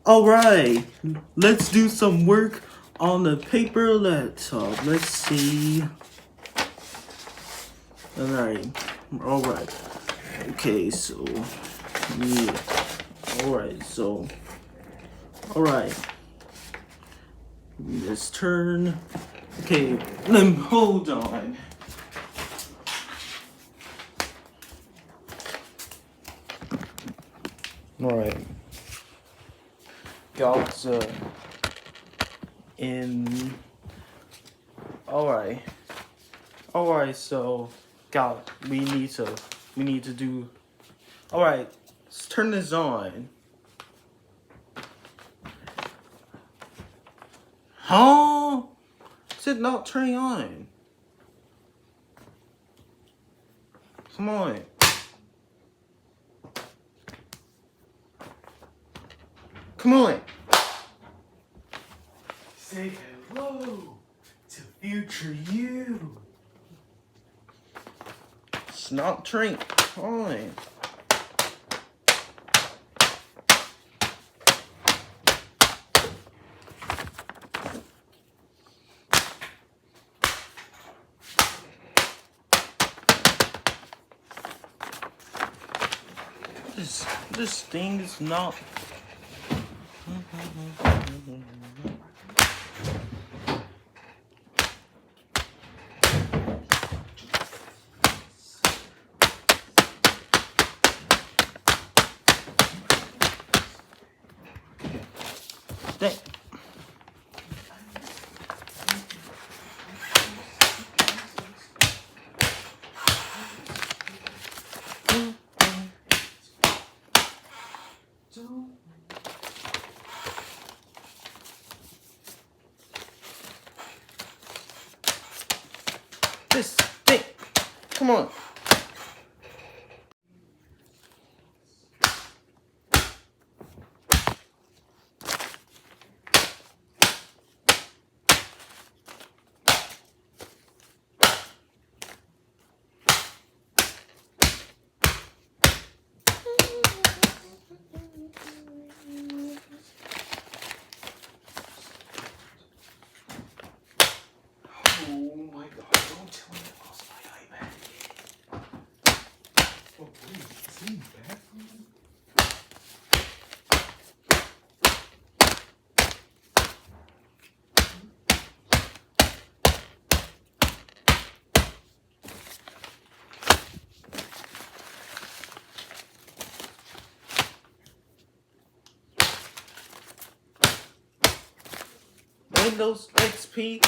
Alright, let's do some work on the paper laptop. Let's see. Alright. Okay, so yeah. Alright. Let's turn. Okay, hold on. Alright. Got in. Alright, so we need to do. Alright, let's turn this on. Huh? Is it not turning on? Come on. Come on. Say hello to future you. It's not turning on. This thing is not. Dang. This thing. Come on. Oh my god, don't tell me I lost my iPad. Oh, please, is he bad for me? Windows XP